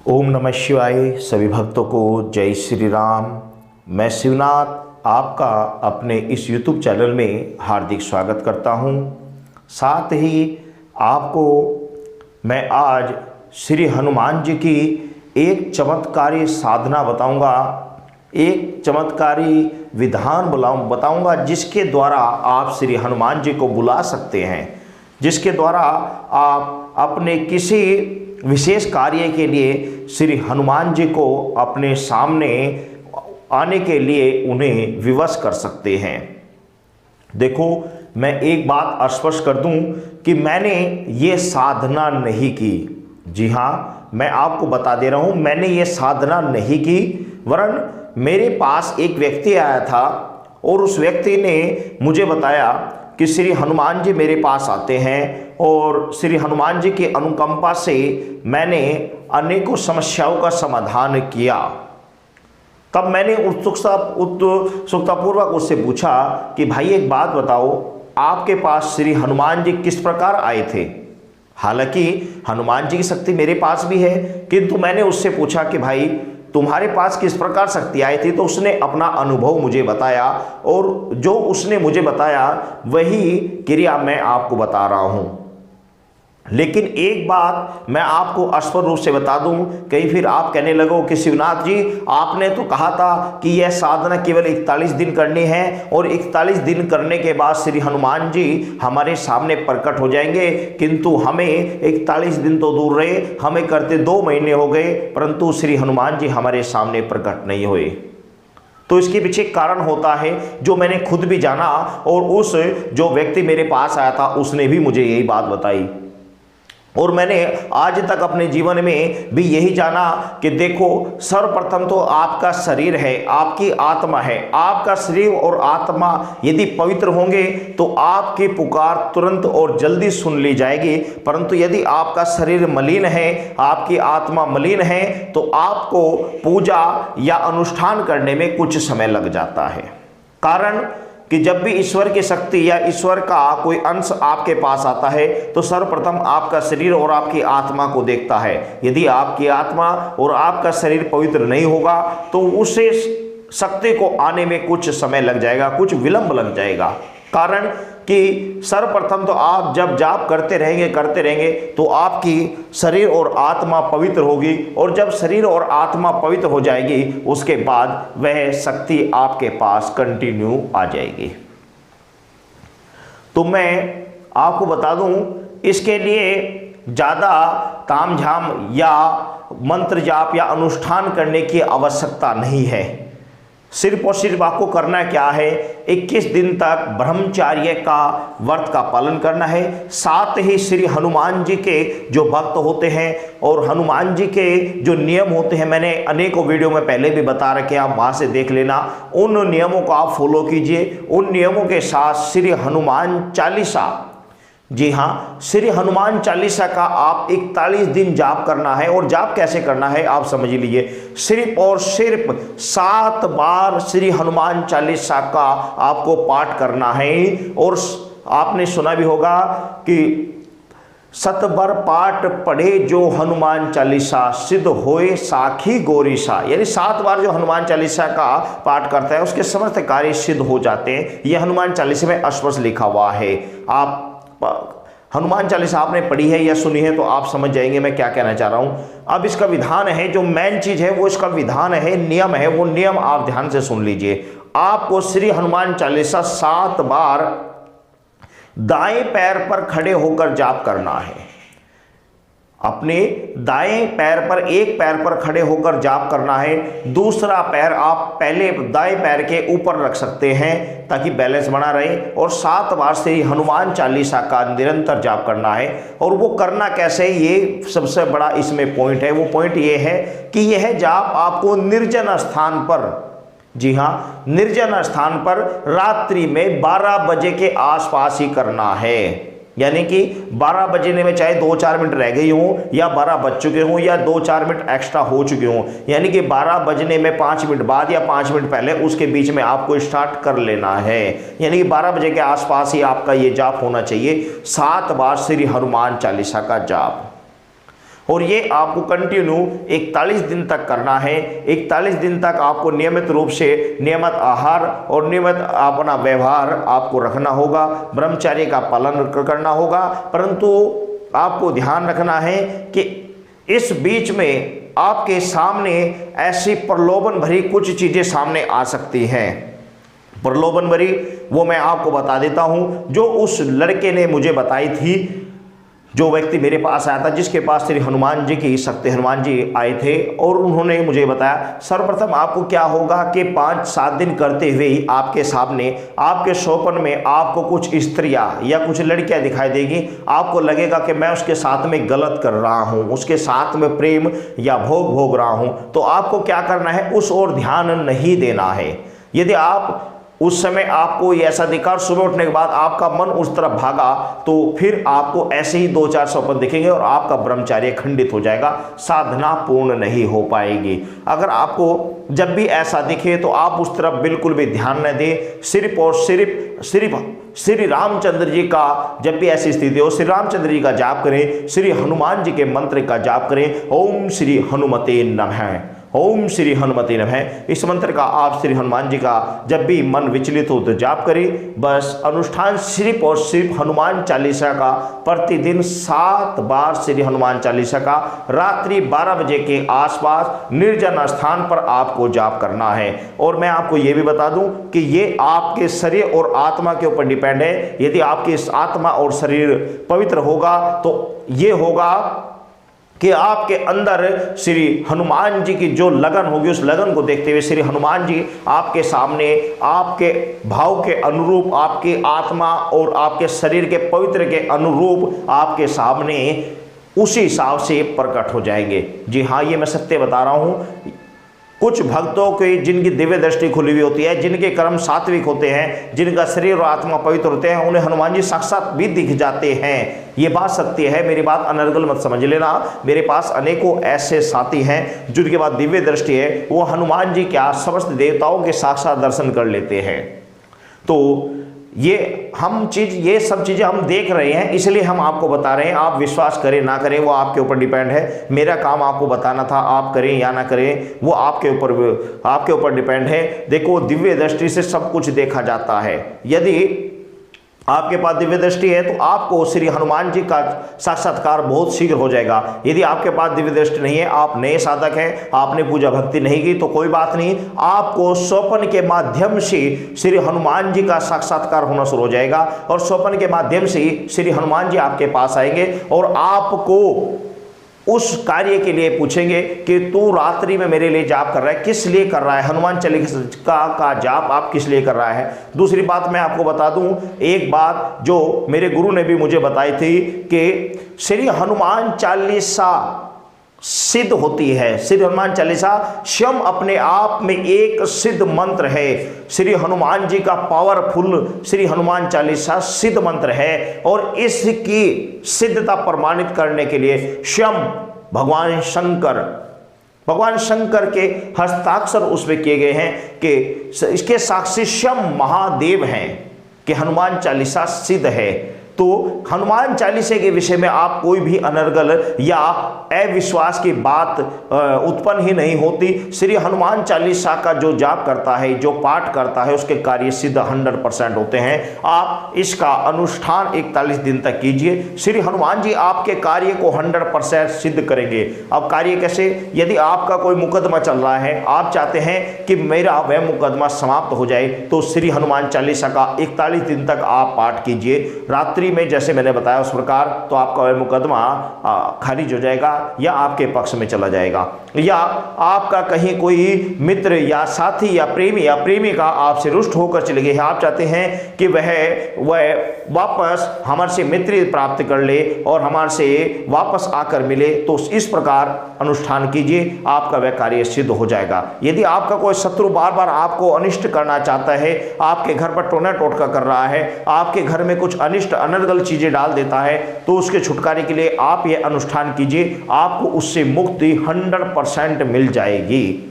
ओम नमः शिवाय। सभी भक्तों को जय श्री राम। मैं शिवनाथ आपका अपने इस YouTube चैनल में हार्दिक स्वागत करता हूं। साथ ही आपको मैं आज श्री हनुमान जी की एक चमत्कारी साधना बताऊंगा, एक चमत्कारी विधान बताऊंगा जिसके द्वारा आप श्री हनुमान जी को बुला सकते हैं, जिसके द्वारा आप अपने किसी विशेष कार्य के लिए श्री हनुमान जी को अपने सामने आने के लिए उन्हें विवश कर सकते हैं। देखो, मैं एक बात स्पष्ट कर दूं कि मैंने ये साधना नहीं की। जी हाँ, मैं आपको बता दे रहा हूं, मैंने ये साधना नहीं की, वरन मेरे पास एक व्यक्ति आया था और उस व्यक्ति ने मुझे बताया कि श्री हनुमान जी मेरे पास आते हैं और श्री हनुमान जी की अनुकंपा से मैंने अनेकों समस्याओं का समाधान किया। तब मैंने उत्सुकतापूर्वक उससे पूछा कि भाई एक बात बताओ, आपके पास श्री हनुमान जी किस प्रकार आए थे? हालांकि हनुमान जी की शक्ति मेरे पास भी है, किंतु मैंने उससे पूछा कि भाई तुम्हारे पास किस प्रकार शक्ति आई थी? तो उसने अपना अनुभव मुझे बताया और जो उसने मुझे बताया वही क्रिया मैं आपको बता रहा हूं। लेकिन एक बात मैं आपको स्पष्ट रूप से बता दूं, कहीं फिर आप कहने लगो कि शिवनाथ जी आपने तो कहा था कि यह साधना केवल 41 दिन करनी है और 41 दिन करने के बाद श्री हनुमान जी हमारे सामने प्रकट हो जाएंगे, किंतु हमें 41 दिन तो दूर रहे, हमें करते 2 महीने हो गए, परंतु श्री हनुमान जी हमारे सामने प्रकट नहीं हुए। तो इसके पीछे कारण होता है जो मैंने खुद भी जाना और उस जो व्यक्ति मेरे पास आया था उसने भी मुझे यही बात बताई और मैंने आज तक अपने जीवन में भी यही जाना कि देखो, सर्वप्रथम तो आपका शरीर है, आपकी आत्मा है। आपका शरीर और आत्मा यदि पवित्र होंगे तो आपकी पुकार तुरंत और जल्दी सुन ली जाएगी, परंतु यदि आपका शरीर मलिन है, आपकी आत्मा मलिन है, तो आपको पूजा या अनुष्ठान करने में कुछ समय लग जाता है। कारण कि जब भी ईश्वर की शक्ति या ईश्वर का कोई अंश आपके पास आता है तो सर्वप्रथम आपका शरीर और आपकी आत्मा को देखता है। यदि आपकी आत्मा और आपका शरीर पवित्र नहीं होगा तो उसे शक्ति को आने में कुछ समय लग जाएगा, कुछ विलंब लग जाएगा। कारण कि सर्वप्रथम तो आप जब जाप करते रहेंगे तो आपकी शरीर और आत्मा पवित्र होगी और जब शरीर और आत्मा पवित्र हो जाएगी उसके बाद वह शक्ति आपके पास कंटिन्यू आ जाएगी। तो मैं आपको बता दूं, इसके लिए ज़्यादा तामझाम या मंत्र जाप या अनुष्ठान करने की आवश्यकता नहीं है। सिर्फ और सिर्फ आपको करना क्या है, 21 दिन तक ब्रह्मचर्य का व्रत का पालन करना है। साथ ही श्री हनुमान जी के जो भक्त होते हैं और हनुमान जी के जो नियम होते हैं, मैंने अनेकों वीडियो में पहले भी बता रखे, आप वहां से देख लेना। उन नियमों को आप फॉलो कीजिए। उन नियमों के साथ श्री हनुमान चालीसा, जी हाँ, श्री हनुमान चालीसा का आप 41 दिन जाप करना है। और जाप कैसे करना है आप समझ लीजिए। सिर्फ और सिर्फ 7 बार श्री हनुमान चालीसा का आपको पाठ करना है। और आपने सुना भी होगा कि 7 बार पाठ पढ़े जो हनुमान चालीसा, सिद्ध होए साखी गौरीसा। यानी 7 बार जो हनुमान चालीसा का पाठ करता है उसके समस्त कार्य सिद्ध हो जाते हैं। यह हनुमान चालीसा में स्पष्ट लिखा हुआ है। आप हनुमान चालीसा आपने पढ़ी है या सुनी है तो आप समझ जाएंगे मैं क्या कहना चाह रहा हूं। अब इसका विधान है, जो मेन चीज है वो इसका विधान है, नियम है, वो नियम आप ध्यान से सुन लीजिए। आपको श्री हनुमान चालीसा 7 बार दाएं पैर पर खड़े होकर जाप करना है। अपने दाएं पैर पर, एक पैर पर खड़े होकर जाप करना है। दूसरा पैर आप पहले दाएं पैर के ऊपर रख सकते हैं ताकि बैलेंस बना रहे। और 7 बार से हनुमान चालीसा का निरंतर जाप करना है। और वो करना कैसे, ये सबसे बड़ा इसमें पॉइंट है। वो पॉइंट ये है कि यह जाप आपको निर्जन स्थान पर, जी हाँ, निर्जन स्थान पर रात्रि में 12 बजे के आसपास ही करना है। यानी कि 12 बजने में चाहे 2-4 मिनट रह गई हों या 12 बज चुके हों या 2-4 मिनट एक्स्ट्रा हो चुके हों, यानी कि 12 बजने में 5 मिनट बाद या 5 मिनट पहले उसके बीच में आपको स्टार्ट कर लेना है। यानी कि 12 बजे के आसपास ही आपका ये जाप होना चाहिए। 7 बार श्री हनुमान चालीसा का जाप। और ये आपको कंटिन्यू 41 दिन तक करना है। 41 दिन तक आपको नियमित रूप से नियमित आहार और नियमित अपना व्यवहार आपको रखना होगा, ब्रह्मचर्य का पालन करना होगा। परंतु आपको ध्यान रखना है कि इस बीच में आपके सामने ऐसी प्रलोभन भरी कुछ चीजें सामने आ सकती हैं। प्रलोभन भरी वो मैं आपको बता देता हूं, जो उस लड़के ने मुझे बताई थी, जो व्यक्ति मेरे पास आया था, जिसके पास श्री हनुमान जी की शक्ति, हनुमान जी आए थे और उन्होंने मुझे बताया सर्वप्रथम आपको क्या होगा कि 5-7 दिन करते हुए ही आपके सामने, आपके स्वप्न में आपको कुछ स्त्रियां या कुछ लड़कियां दिखाई देगी। आपको लगेगा कि मैं उसके साथ में गलत कर रहा हूं, उसके साथ में प्रेम या भोग रहा हूं। तो आपको क्या करना है, उस ओर ध्यान नहीं देना है। यदि आप उस समय आपको ये ऐसा दिखा और सुबह उठने के बाद आपका मन उस तरफ भागा, तो फिर आपको ऐसे ही 2-4 स्वप्न दिखेंगे और आपका ब्रह्मचर्य खंडित हो जाएगा, साधना पूर्ण नहीं हो पाएगी। अगर आपको जब भी ऐसा दिखे तो आप उस तरफ बिल्कुल भी ध्यान न दें। सिर्फ और सिर्फ श्री रामचंद्र जी का, जब भी ऐसी स्थिति हो, श्री रामचंद्र जी का जाप करें, श्री हनुमान जी के मंत्र का जाप करें। ओम श्री हनुमते नमः, ओम श्री हनुमते नमः। इस मंत्र का आप श्री हनुमान जी का जब भी मन विचलित हो तो जाप करें। बस अनुष्ठान सिर्फ और सिर्फ हनुमान चालीसा का, प्रतिदिन 7 बार श्री हनुमान चालीसा का रात्रि 12 बजे के आसपास निर्जन स्थान पर आपको जाप करना है। और मैं आपको ये भी बता दूं कि ये आपके शरीर और आत्मा के ऊपर डिपेंड है। यदि आपकी आत्मा और शरीर पवित्र होगा तो ये होगा कि आपके अंदर श्री हनुमान जी की जो लगन होगी, उस लगन को देखते हुए श्री हनुमान जी आपके सामने आपके भाव के अनुरूप, आपकी आत्मा और आपके शरीर के पवित्र के अनुरूप आपके सामने उसी हिसाब से प्रकट हो जाएंगे। जी हाँ, ये मैं सत्य बता रहा हूँ। कुछ भक्तों की जिनकी दिव्य दृष्टि खुली हुई होती है, जिनके कर्म सात्विक होते हैं, जिनका शरीर और आत्मा पवित्र होते हैं, उन्हें हनुमान जी साक्षात भी दिख जाते हैं। ये बात सत्य है, मेरी बात अनर्गल मत समझ लेना। मेरे पास अनेकों ऐसे साथी हैं जिनके पास दिव्य दृष्टि है, वो हनुमान जी क्या समस्त देवताओं के साक्षात दर्शन कर लेते हैं। तो ये सब चीज़ें हम देख रहे हैं, इसलिए हम आपको बता रहे हैं। आप विश्वास करें ना करें वो आपके ऊपर डिपेंड है। मेरा काम आपको बताना था, आप करें या ना करें वो आपके ऊपर डिपेंड है। देखो, दिव्य दृष्टि से सब कुछ देखा जाता है। यदि आपके पास दिव्य दृष्टि है तो आपको श्री हनुमान जी का साक्षात्कार बहुत शीघ्र हो जाएगा। यदि आपके पास दिव्य दृष्टि नहीं है, आप नए साधक हैं, आपने पूजा भक्ति नहीं की, तो कोई बात नहीं, आपको स्वप्न के माध्यम से श्री हनुमान जी का साक्षात्कार होना शुरू हो जाएगा। और स्वप्न के माध्यम से श्री हनुमान जी आपके पास आएंगे और आपको उस कार्य के लिए पूछेंगे कि तू रात्रि में मेरे लिए जाप कर रहा है, किस लिए कर रहा है? हनुमान चालीसा का जाप आप किस लिए कर रहा है? दूसरी बात मैं आपको बता दूं, एक बात जो मेरे गुरु ने भी मुझे बताई थी कि श्री हनुमान चालीसा सिद्ध होती है। श्री हनुमान चालीसा स्वयं अपने आप में एक सिद्ध मंत्र है। श्री हनुमान जी का पावरफुल श्री हनुमान चालीसा सिद्ध मंत्र है और इसकी सिद्धता प्रमाणित करने के लिए स्वयं भगवान शंकर के हस्ताक्षर उसमें किए गए हैं कि इसके साक्षी स्वयं महादेव हैं कि हनुमान चालीसा सिद्ध है। तो हनुमान चालीसा के विषय में आप कोई भी अनर्गल या अविश्वास की बात उत्पन्न ही नहीं होती। श्री हनुमान चालीसा का जो जाप करता है, जो पाठ करता है, उसके कार्य सिद्ध 100% होते हैं। आप इसका अनुष्ठान 41 दिन तक कीजिए, श्री हनुमान जी आपके कार्य को 100% सिद्ध करेंगे। अब कार्य कैसे? यदि आपका कोई मुकदमा चल रहा है, आप चाहते हैं कि मेरा वह मुकदमा समाप्त हो जाए, तो श्री हनुमान चालीसा का 41 दिन तक आप पाठ कीजिए रात्रि में, जैसे मैंने बताया उस प्रकार, तो आपका वह मुकदमा खारिज हो जाएगा या आपके पक्ष में चला जाएगा। या आपका कहीं कोई मित्र या साथी या प्रेमिका आपसे रुष्ट होकर चले गए हैं, आप चाहते हैं कि वह वापस हमारे से मित्र प्राप्त कर ले और हमारे से वापस आकर मिले, तो इस प्रकार अनुष्ठान कीजिए, आपका वह कार्य सिद्ध हो जाएगा। यदि आपका कोई शत्रु बार बार आपको अनिष्ट करना चाहता है, आपके घर पर टोना टोटका कर रहा है, आपके घर में कुछ अनिष्ट अनर्गल चीजें डाल देता है, तो उसके छुटकारे के लिए आप यह अनुष्ठान कीजिए, आपको उससे मुक्ति 100% मिल जाएगी।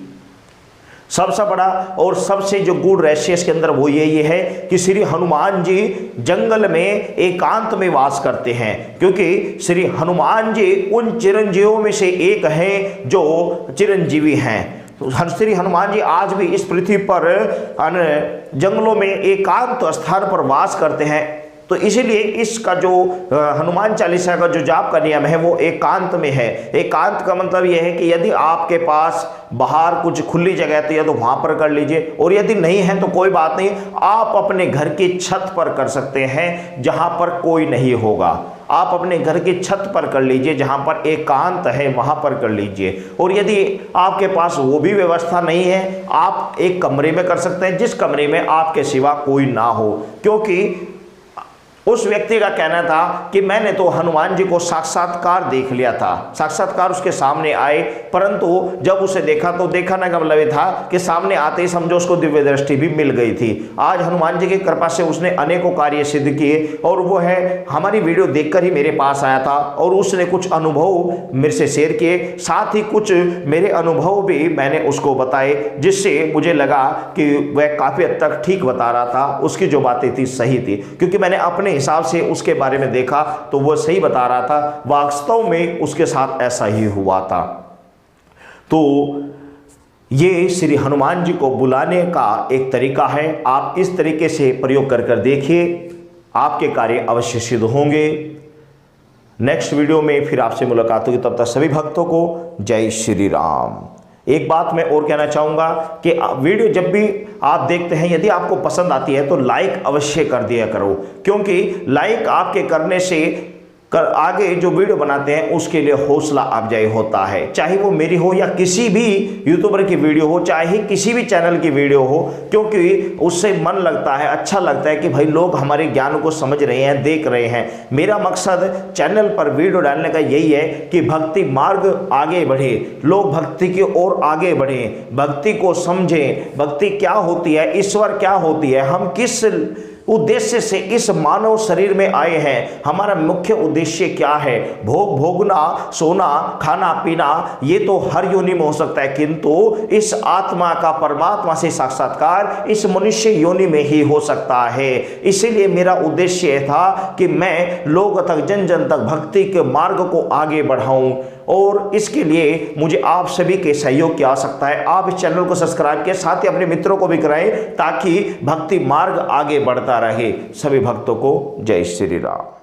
सबसे बड़ा और सबसे जो गूढ़ रहस्य इसके अंदर वो यही है कि श्री हनुमान जी जंगल में एकांत में वास करते हैं, क्योंकि श्री हनुमान जी उन चिरंजीवियों में से एक हैं जो चिरंजीवी हैं। तो श्री हनुमान जी आज भी इस पृथ्वी पर जंगलों में एकांत स्थान पर वास करते हैं। तो इसीलिए इसका जो हनुमान चालीसा का जो जाप का नियम है वो एकांत में है। एकांत का मतलब यह है कि यदि आपके पास बाहर कुछ खुली जगह है तो या तो वहां पर कर लीजिए, और यदि नहीं है तो कोई बात नहीं, आप अपने घर की छत पर कर सकते हैं जहां पर कोई नहीं होगा। आप अपने घर की छत पर कर लीजिए, जहां पर एकांत है वहां पर कर लीजिए। और यदि आपके पास वो भी व्यवस्था नहीं है, आप एक कमरे में कर सकते हैं जिस कमरे में आपके सिवा कोई ना हो, क्योंकि उस व्यक्ति का कहना था कि मैंने तो हनुमान जी को साक्षात्कार देख लिया था, साक्षात्कार उसके सामने आए, परंतु जब उसे देखा तो देखा ना का मतलब ये था कि सामने आते ही समझो उसको दिव्य दृष्टि भी मिल गई थी। आज हनुमान जी की कृपा से उसने अनेकों कार्य सिद्ध किए, और वो है हमारी वीडियो देखकर ही मेरे पास आया था और उसने कुछ अनुभव मेरे से शेयर किए, साथ ही कुछ मेरे अनुभव भी मैंने उसको बताए, जिससे मुझे लगा कि वह काफ़ी हद तक ठीक बता रहा था, उसकी जो बातें थी सही थी, क्योंकि मैंने अपने हिसाब से उसके बारे में देखा तो वो सही बता रहा था। वास्तव में उसके साथ ऐसा ही हुआ था। तो ये श्री हनुमान जी को बुलाने का एक तरीका है। आप इस तरीके से प्रयोग कर देखिए, आपके कार्य अवश्य सिद्ध होंगे। नेक्स्ट वीडियो में फिर आपसे मुलाकात होगी, तब तक सभी भक्तों को जय श्री राम। एक बात मैं और कहना चाहूँगा कि वीडियो जब भी आप देखते हैं, यदि आपको पसंद आती है तो लाइक अवश्य कर दिया करो, क्योंकि लाइक आपके करने से आगे जो वीडियो बनाते हैं उसके लिए हौसला अफजाई होता है। चाहे वो मेरी हो या किसी भी यूट्यूबर की वीडियो हो, चाहे किसी भी चैनल की वीडियो हो, क्योंकि उससे मन लगता है, अच्छा लगता है कि भाई लोग हमारे ज्ञान को समझ रहे हैं, देख रहे हैं। मेरा मकसद चैनल पर वीडियो डालने का यही है कि भक्ति मार्ग आगे बढ़े, लोग भक्ति की ओर आगे बढ़ें, भक्ति को समझें, भक्ति क्या होती है, ईश्वर क्या होती है, हम किस उद्देश्य से इस मानव शरीर में आए हैं, हमारा मुख्य उद्देश्य क्या है। भोग भोगना, सोना, खाना पीना ये तो हर योनि में हो सकता है, किंतु इस आत्मा का परमात्मा से साक्षात्कार इस मनुष्य योनि में ही हो सकता है। इसीलिए मेरा उद्देश्य था कि मैं लोग तक, जन जन तक भक्ति के मार्ग को आगे बढ़ाऊं, और इसके लिए मुझे आप सभी के सहयोग की आवश्यकता है। आप इस चैनल को सब्सक्राइब किए, साथ ही अपने मित्रों को भी कराएं, ताकि भक्ति मार्ग आगे बढ़ता रहे। सभी भक्तों को जय श्री राम।